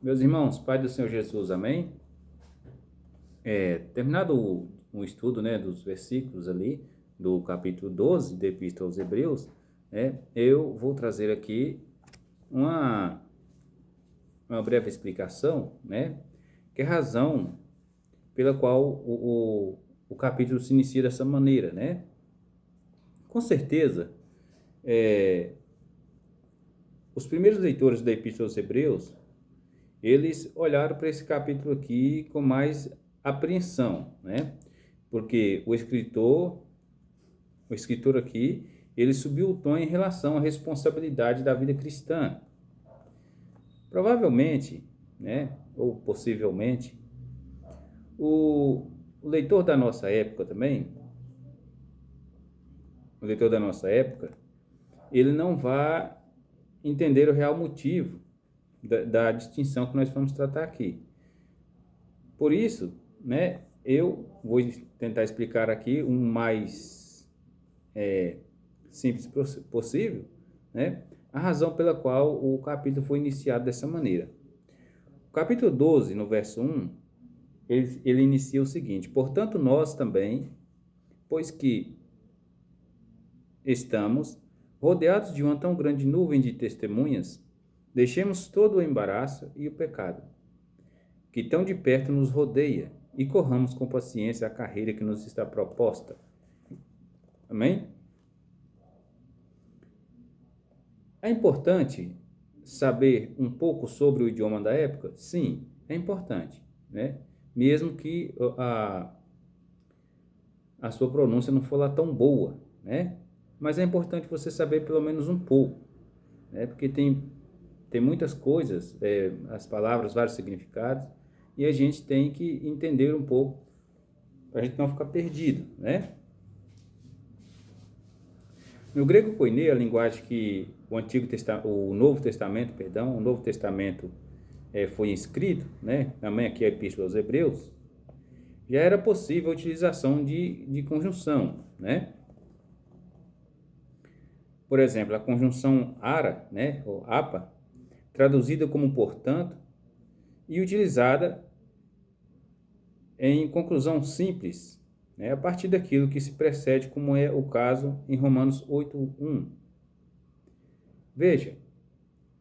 Meus irmãos, Pai do Senhor Jesus, amém? Terminado o estudo, né, dos versículos ali, do capítulo 12 da Epístola aos Hebreus, eu vou trazer aqui uma, uma breve explicação, né, que é a razão pela qual o capítulo se inicia dessa maneira, né? Com certeza, os primeiros leitores da Epístola aos Hebreus, eles olharam para esse capítulo aqui com mais apreensão, né? Porque o escritor aqui, ele subiu o tom em relação à responsabilidade da vida cristã. Provavelmente, né, ou possivelmente, o leitor da nossa época também, o leitor da nossa época, ele não vai entender o real motivo da distinção que nós vamos tratar aqui. Por isso, né, eu vou tentar explicar aqui o mais simples possível, né, a razão pela qual o capítulo foi iniciado dessa maneira. O capítulo 12, no verso 1, ele inicia o seguinte: portanto, nós também, pois que estamos rodeados de uma tão grande nuvem de testemunhas, deixemos todo o embaraço e o pecado, que tão de perto nos rodeia, e corramos com paciência a carreira que nos está proposta. Amém? É importante saber um pouco sobre o idioma da época? Sim, é importante, né? Mesmo que a sua pronúncia não for lá tão boa, né? Mas é importante você saber pelo menos um pouco, né? Porque tem muitas coisas, as palavras, vários significados, e a gente tem que entender um pouco para a gente não ficar perdido, né? No grego koiné, a linguagem que o Novo Testamento, perdão, o Novo Testamento foi escrito, né? Também aqui a Epístola aos Hebreus, já era possível a utilização de conjunção, né? Por exemplo, a conjunção ara, né, ou apa, traduzida como portanto, e utilizada em conclusão simples, né, a partir daquilo que se precede, como é o caso em Romanos 8:1. Veja,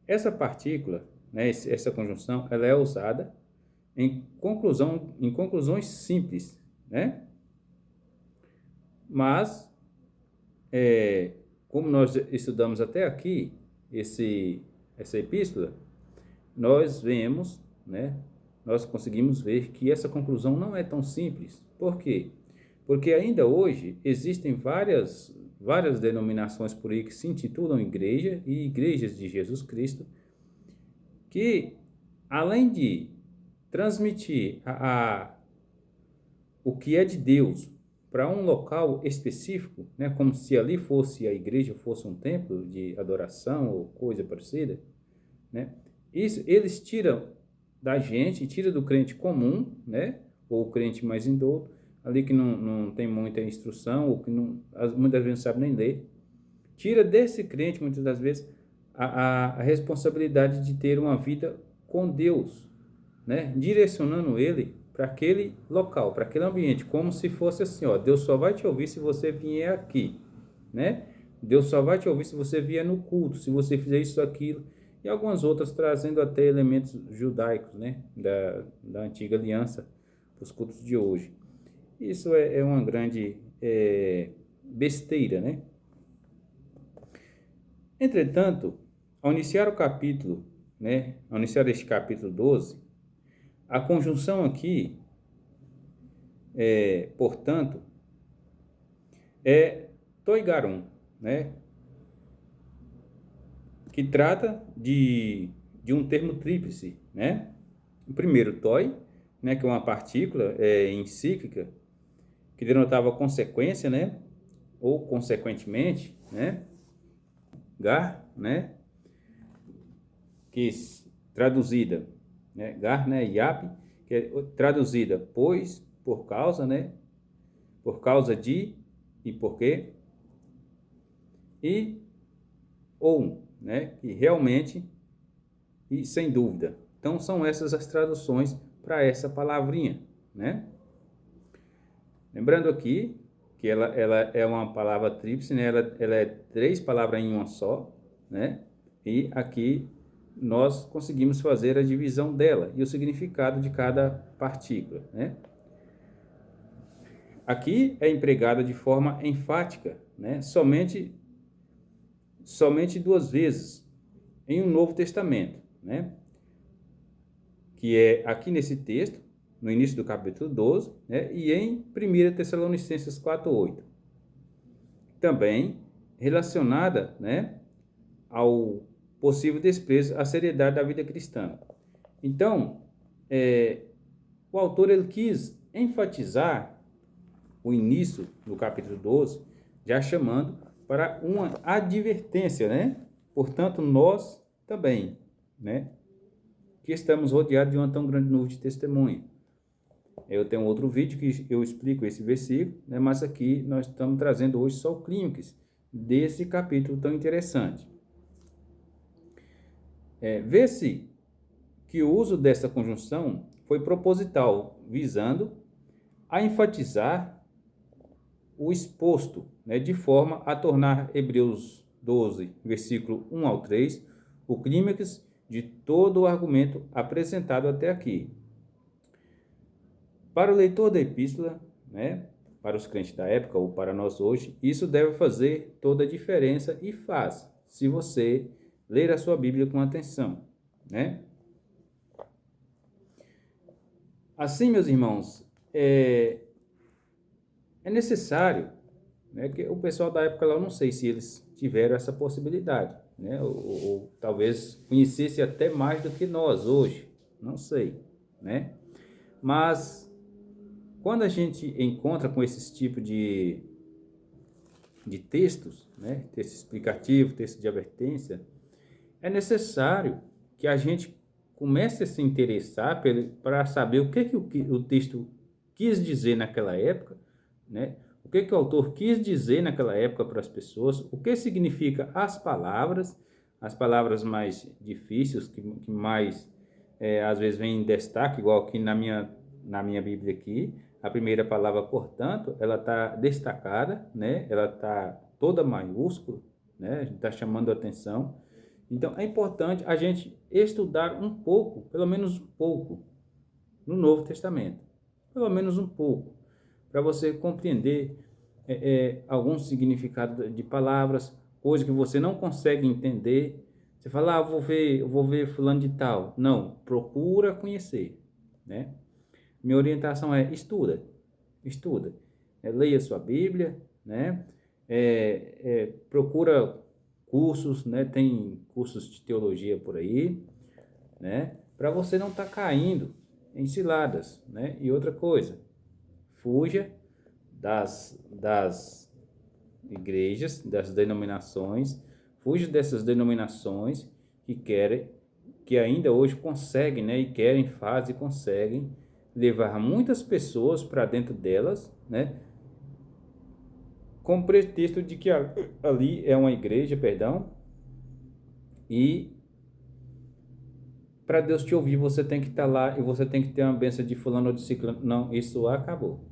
essa partícula, né, essa conjunção, ela é usada em conclusões simples, né? Mas, como nós estudamos até aqui essa epístola, nós vemos, né, nós conseguimos ver que essa conclusão não é tão simples. Por quê? Porque ainda hoje existem várias denominações por aí que se intitulam igreja e igrejas de Jesus Cristo, que além de transmitir o que é de Deus para um local específico, né, como se ali fosse a igreja, fosse um templo de adoração ou coisa parecida, né? Isso eles tiram da gente, tira do crente comum, né? Ou o crente mais indouto, ali que não tem muita instrução, ou que muitas vezes não sabe nem ler. Tira desse crente, muitas das vezes, a responsabilidade de ter uma vida com Deus, né? Direcionando ele para aquele local, para aquele ambiente, como se fosse assim, ó, Deus só vai te ouvir se você vier aqui, né? Deus só vai te ouvir se você vier no culto, se você fizer isso, aquilo, e algumas outras trazendo até elementos judaicos, né? Da antiga aliança, para os cultos de hoje. Isso é uma grande besteira, né? Entretanto, ao iniciar o capítulo, né? Ao iniciar este capítulo 12, a conjunção aqui, portanto, é toigaron, né? Que trata de um termo tríplice, né? O primeiro, toi, né? Que é uma partícula encíclica, que denotava consequência, né? Ou consequentemente, né? Gar, né? Que traduzida, né? Gar, né? Iap, que é traduzida pois, por causa, né? Por causa de e porquê. E ou, né? Que realmente e sem dúvida. Então, são essas as traduções para essa palavrinha, né? Lembrando aqui que ela é uma palavra tríplice, né? Ela é 3 palavras em uma só, né? E aqui nós conseguimos fazer a divisão dela e o significado de cada partícula, né? Aqui é empregada de forma enfática, né? Somente 2 vezes em um Novo Testamento, né? Que é aqui nesse texto, no início do capítulo 12, né? E em 1 Tessalonicenses 4:8. Também relacionada, né, ao possível desprezo à seriedade da vida cristã. Então, o autor ele quis enfatizar o início do capítulo 12, já chamando para uma advertência, né? Portanto, nós também, né, que estamos rodeados de uma tão grande nuvem de testemunha. Eu tenho outro vídeo que eu explico esse versículo, né, mas aqui nós estamos trazendo hoje só o clímax desse capítulo tão interessante. Vê-se que o uso dessa conjunção foi proposital, visando a enfatizar o exposto, né, de forma a tornar Hebreus 12, versículo 1 ao 3, o clímax de todo o argumento apresentado até aqui. Para o leitor da epístola, né, para os crentes da época ou para nós hoje, isso deve fazer toda a diferença e faz, se você ler a sua Bíblia com atenção, né? Assim, meus irmãos, é necessário, né, que o pessoal da época lá, eu não sei se eles tiveram essa possibilidade, né, ou talvez conhecesse até mais do que nós hoje, não sei, né? Mas quando a gente encontra com esses tipos de textos, né, texto explicativo, texto de advertência, é necessário que a gente comece a se interessar para saber o que o texto quis dizer naquela época, né? O que o autor quis dizer naquela época para as pessoas, o que significa as palavras mais difíceis, que mais às vezes vem em destaque, igual aqui na minha Bíblia aqui, a primeira palavra, portanto, ela está destacada, né? Ela está toda maiúscula, né? A gente está chamando a atenção. Então, é importante a gente estudar um pouco, pelo menos um pouco, no Novo Testamento. Pelo menos um pouco, para você compreender alguns significados de palavras, coisas que você não consegue entender. Você fala, eu vou ver fulano de tal. Não, procura conhecer, né? Minha orientação é estuda. Leia sua Bíblia, né? Procura cursos, né? Tem cursos de teologia por aí, né? Para você não estar caindo em ciladas, né? E outra coisa, fuja das igrejas, das denominações, fuja dessas denominações que ainda hoje conseguem, né? E querem, fazem e conseguem levar muitas pessoas para dentro delas, né? Com pretexto de que ali é uma igreja, e para Deus te ouvir, você tem que estar lá e você tem que ter uma bênção de fulano ou de ciclano. Não, isso acabou,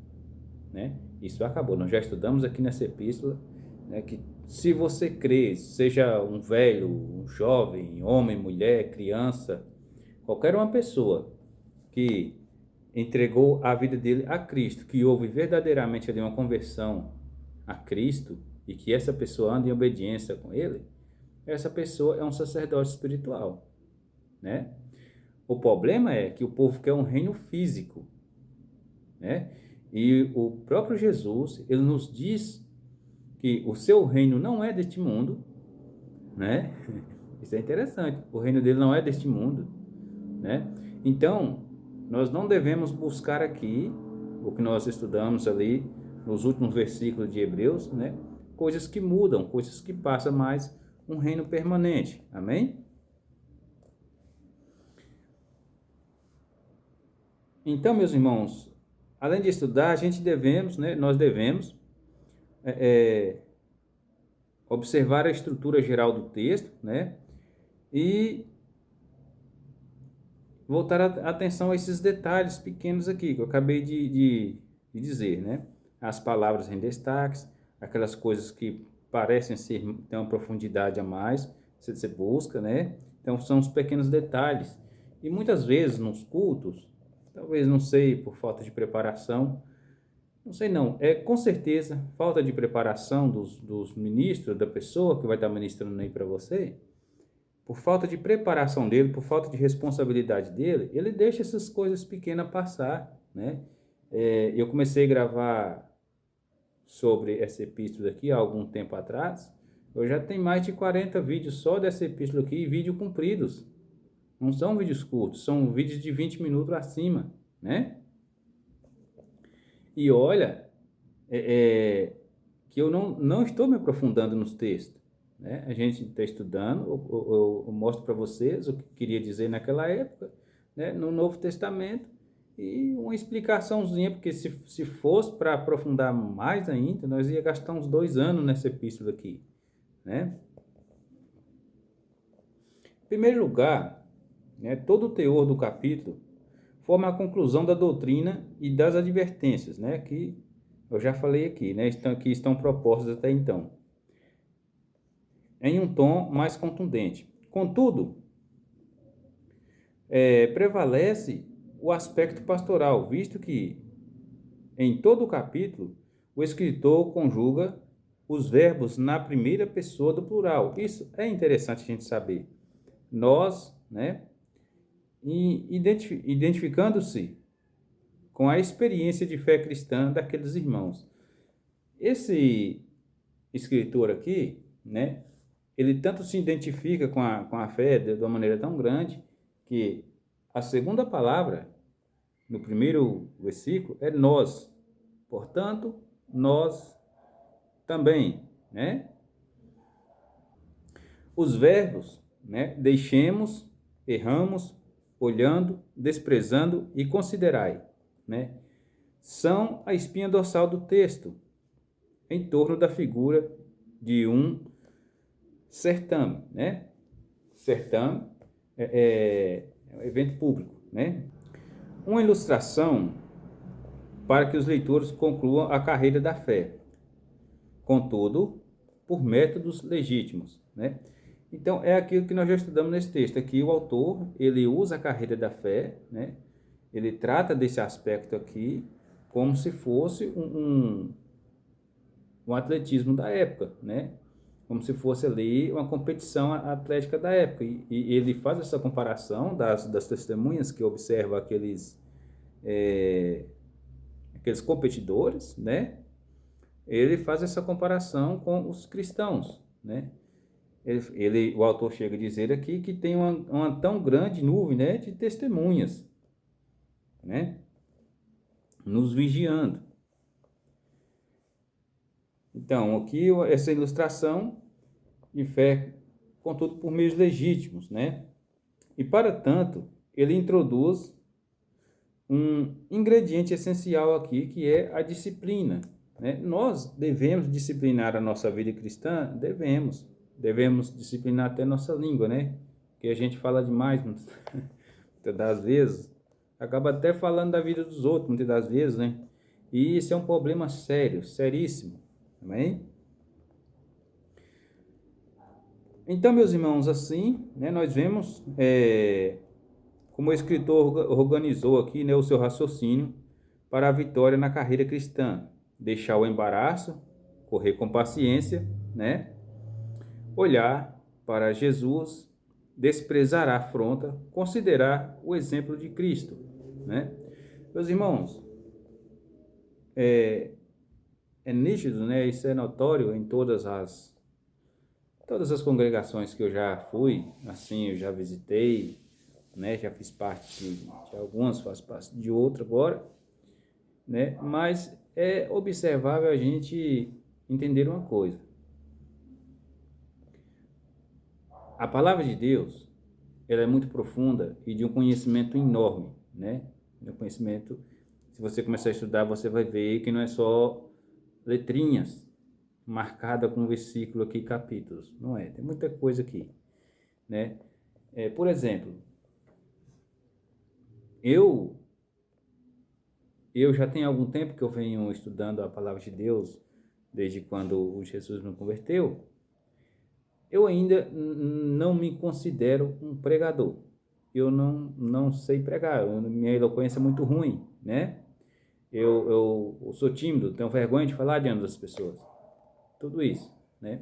né? Isso acabou. Nós já estudamos aqui nessa epístola, né, que se você crê, seja um velho, um jovem, homem, mulher, criança, qualquer uma pessoa que entregou a vida dele a Cristo, que houve verdadeiramente ali uma conversão a Cristo e que essa pessoa anda em obediência com ele, essa pessoa é um sacerdote espiritual, né? O problema é que o povo quer um reino físico, né? E o próprio Jesus, ele nos diz que o seu reino não é deste mundo, né? Isso é interessante. O reino dele não é deste mundo, né? Então, nós não devemos buscar aqui o que nós estudamos ali nos últimos versículos de Hebreus, né? Coisas que mudam, coisas que passam, mas um reino permanente. Amém? Então, meus irmãos, além de estudar, nós devemos observar a estrutura geral do texto, né? E voltar a atenção a esses detalhes pequenos aqui que eu acabei de dizer, né? As palavras em destaques, aquelas coisas que parecem ter uma profundidade a mais, você busca, né? Então são os pequenos detalhes. E muitas vezes nos cultos, talvez não sei, por falta de preparação, não sei não, com certeza falta de preparação dos ministros, da pessoa que vai estar ministrando aí para você, por falta de preparação dele, por falta de responsabilidade dele, ele deixa essas coisas pequenas passar, né? Eu comecei a gravar sobre essa epístola aqui há algum tempo atrás. Eu já tenho mais de 40 vídeos só dessa epístola aqui, e vídeos compridos. Não são vídeos curtos, são vídeos de 20 minutos acima, né? E olha, que eu não estou me aprofundando nos textos, né? A gente está estudando, eu mostro para vocês o que queria dizer naquela época, né? No Novo Testamento, e uma explicaçãozinha, porque se fosse para aprofundar mais ainda, nós ia gastar uns 2 anos nessa epístola aqui, né? Em primeiro lugar, né, todo o teor do capítulo forma a conclusão da doutrina e das advertências, né, que eu já falei aqui, né, que estão propostas até então, em um tom mais contundente. Contudo, prevalece o aspecto pastoral, visto que, em todo o capítulo, o escritor conjuga os verbos na primeira pessoa do plural. Isso é interessante a gente saber. Nós, né, identificando-se com a experiência de fé cristã daqueles irmãos. Esse escritor aqui, né, ele tanto se identifica com a fé de uma maneira tão grande que a segunda palavra, no primeiro versículo, é nós. Portanto, nós também, né? Os verbos, né? Deixemos, erramos, olhando, desprezando e considerai, né? São a espinha dorsal do texto, em torno da figura de um certame, né? Certame é um evento público, né? Uma ilustração para que os leitores concluam a carreira da fé, contudo, por métodos legítimos, né? Então, é aquilo que nós já estudamos nesse texto. Aqui o autor, ele usa a carreira da fé, né? Ele trata desse aspecto aqui como se fosse um atletismo da época, né? Como se fosse ali uma competição atlética da época. E ele faz essa comparação das testemunhas que observa aqueles competidores, né? Ele faz essa comparação com os cristãos, né? O autor chega a dizer aqui que tem uma tão grande nuvem, né, de testemunhas, né, nos vigiando. Então, aqui essa ilustração de fé, contudo, por meios legítimos, né? E, para tanto, ele introduz um ingrediente essencial aqui, que é a disciplina, né? Nós devemos disciplinar a nossa vida cristã? Devemos disciplinar até nossa língua, né? Que a gente fala demais, muitas das vezes, acaba até falando da vida dos outros, muitas das vezes, né? E isso é um problema sério, seríssimo, amém? Então, meus irmãos, assim, né, nós vemos como o escritor organizou aqui, né, o seu raciocínio para a vitória na carreira cristã. Deixar o embaraço, correr com paciência, né? Olhar para Jesus, desprezar a afronta, considerar o exemplo de Cristo, né? Meus irmãos, é nítido, né? Isso é notório em todas as congregações que eu já fui, assim, eu já visitei, né? Já fiz parte de algumas, faço parte de outra agora, né? Mas é observável a gente entender uma coisa. A palavra de Deus, ela é muito profunda e de um conhecimento enorme, né? Um conhecimento, se você começar a estudar, você vai ver que não é só letrinhas marcadas com versículo aqui, capítulos. Não é, tem muita coisa aqui, né? Por exemplo, eu eu já tenho algum tempo que eu venho estudando a palavra de Deus, desde quando o Jesus me converteu. Eu ainda não me considero um pregador. Eu não sei pregar, minha eloquência é muito ruim, né? Eu sou tímido, tenho vergonha de falar diante das pessoas. Tudo isso, né?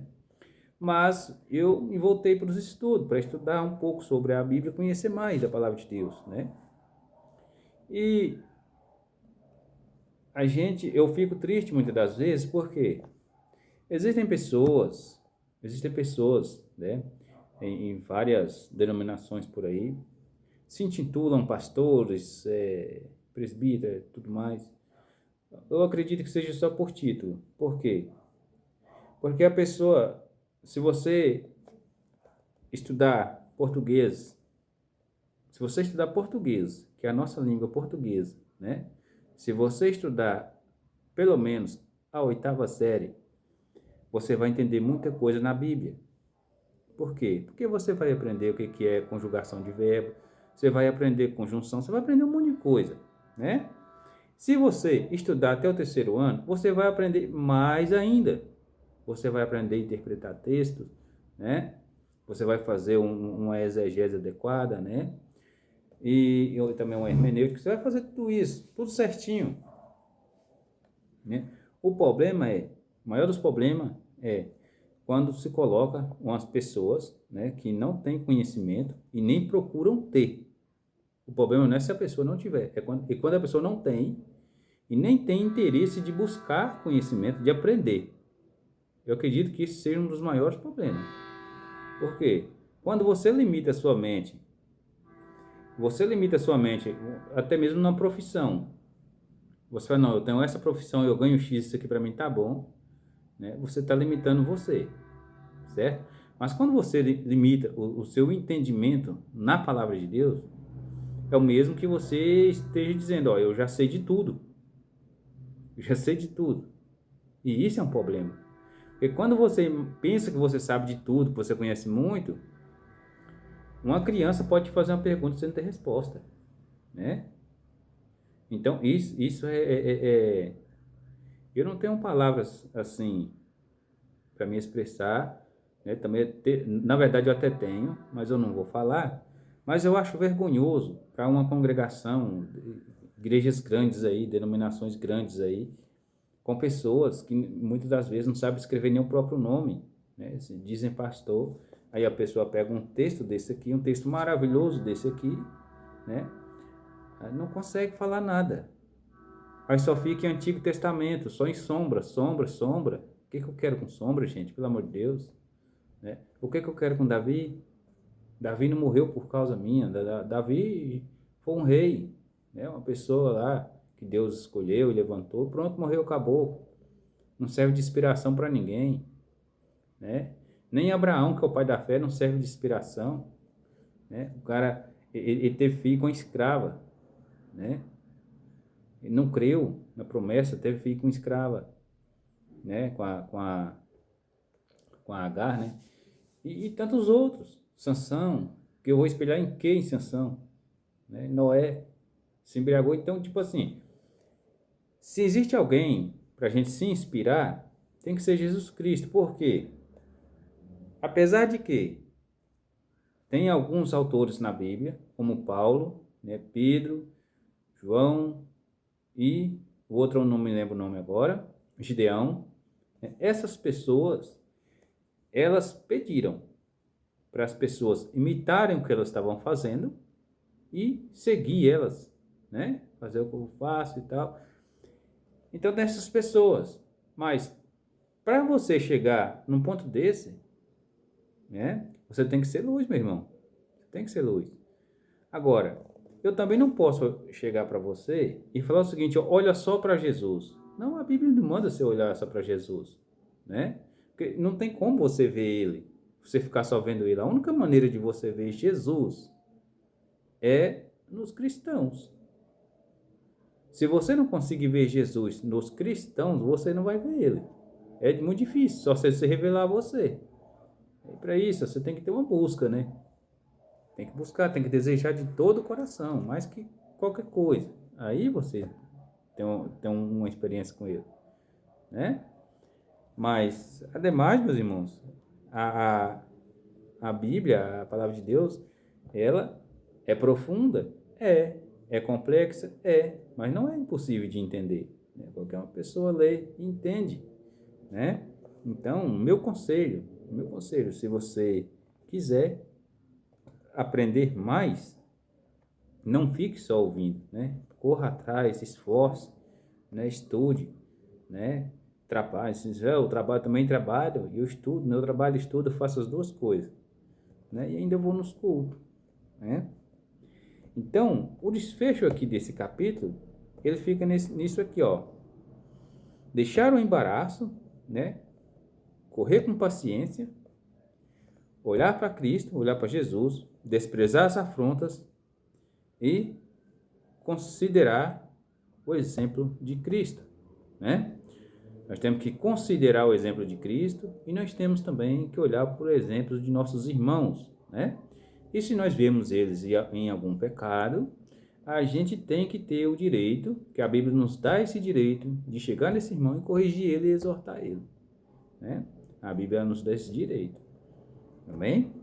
Mas eu me voltei para os estudos, para estudar um pouco sobre a Bíblia, conhecer mais da palavra de Deus, né? E eu fico triste muitas das vezes porque existem pessoas, né, em várias denominações por aí, se intitulam pastores, presbíteros, tudo mais. Eu acredito que seja só por título. Por quê? Porque a pessoa, se você estudar português, se você estudar português, que é a nossa língua portuguesa, né? Se você estudar pelo menos a 8ª série, você vai entender muita coisa na Bíblia. Por quê? Porque você vai aprender o que é conjugação de verbo, você vai aprender conjunção, você vai aprender um monte de coisa, né? Se você estudar até o 3º ano, você vai aprender mais ainda. Você vai aprender a interpretar textos, né? Você vai fazer uma exegese adequada, né? E também uma hermenêutica. Você vai fazer tudo isso, tudo certinho, né? O maior dos problemas é quando se coloca umas pessoas, né, que não têm conhecimento e nem procuram ter. O problema não é se a pessoa não tiver, é quando a pessoa não tem e nem tem interesse de buscar conhecimento, de aprender. Eu acredito que isso seja um dos maiores problemas. Por quê? Quando você limita a sua mente até mesmo na profissão. Você fala, não, eu tenho essa profissão, eu ganho X, isso aqui para mim tá bom, né? Você está limitando você, certo? Mas quando você limita o seu entendimento na palavra de Deus, é o mesmo que você esteja dizendo, ó, eu já sei de tudo. Eu já sei de tudo. E isso é um problema. Porque quando você pensa que você sabe de tudo, que você conhece muito, uma criança pode te fazer uma pergunta e você não tem resposta, né? Então, isso eu não tenho palavras assim para me expressar, né? Também, na verdade, eu até tenho, mas eu não vou falar. Mas eu acho vergonhoso para uma congregação, igrejas grandes aí, denominações grandes aí, com pessoas que muitas das vezes não sabem escrever nem o próprio nome, né? Dizem pastor, aí a pessoa pega um texto desse aqui, um texto maravilhoso desse aqui, né? Não consegue falar nada. Aí só fica em Antigo Testamento, só em sombra, sombra, sombra. O que eu quero com sombra, gente? Pelo amor de Deus. Né? O que eu quero com Davi? Davi não morreu por causa minha. Davi foi um rei, né? Uma pessoa lá que Deus escolheu e levantou. Pronto, morreu, acabou. Não serve de inspiração para ninguém. Né? Nem Abraão, que é o pai da fé, não serve de inspiração. Né? O cara, ele teve filho com escrava. Né? Ele não creu na promessa, teve filho com escrava. Né? Com a Agar, né? E tantos outros. Sansão, que eu vou espelhar em quê em Sansão? Né? Noé se embriagou. Então, tipo assim, se existe alguém para a gente se inspirar, tem que ser Jesus Cristo. Por quê? Apesar de que tem alguns autores na Bíblia, como Paulo, né, Pedro, João e o outro eu não me lembro o nome agora, Gideão, né? Essas pessoas, elas pediram para as pessoas imitarem o que elas estavam fazendo e seguir elas, né? Fazer o que eu faço e tal. Então, dessas pessoas. Mas, para você chegar num ponto desse, né? Você tem que ser luz, meu irmão. Você tem que ser luz. Agora, eu também não posso chegar para você e falar o seguinte, olha só para Jesus. Não, a Bíblia não manda você olhar só para Jesus, né? Porque não tem como você ver ele, você ficar só vendo ele. A única maneira de você ver Jesus é nos cristãos. Se você não conseguir ver Jesus nos cristãos, você não vai ver ele. É muito difícil, só se revelar a você. E para isso, você tem que ter uma busca, né? Tem que buscar, tem que desejar de todo o coração, mais que qualquer coisa. Aí você tem uma experiência com ele, né? Mas, ademais, meus irmãos, a, a, a Bíblia, a palavra de Deus, ela é profunda? É complexa? Mas não é impossível de entender, né? Qualquer uma pessoa lê e entende, né? Então, meu conselho, se você quiser aprender mais, não fique só ouvindo, né? Corra atrás, se esforce, né? Estude, né? Trabalhe. Se dizer, eu trabalho, também trabalho, e eu estudo, né? Eu trabalho e estudo, eu faço as duas coisas, né? E ainda vou nos cultos, né? Então, o desfecho aqui desse capítulo, ele fica nisso aqui, ó. Deixar o embaraço, né? Correr com paciência, olhar para Cristo, olhar para Jesus, desprezar as afrontas e considerar o exemplo de Cristo, né? Nós temos que considerar o exemplo de Cristo e nós temos também que olhar por exemplos de nossos irmãos, né? E se nós vemos eles em algum pecado, a gente tem que ter o direito, que a Bíblia nos dá esse direito, de chegar nesse irmão e corrigir ele e exortar ele, né? A Bíblia nos dá esse direito, amém?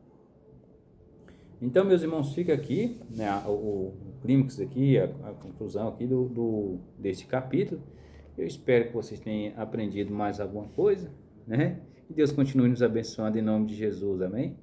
Então, meus irmãos, fica aqui, né, o clímax aqui, a conclusão aqui deste capítulo. Eu espero que vocês tenham aprendido mais alguma coisa, né? E Deus continue nos abençoando em nome de Jesus, amém?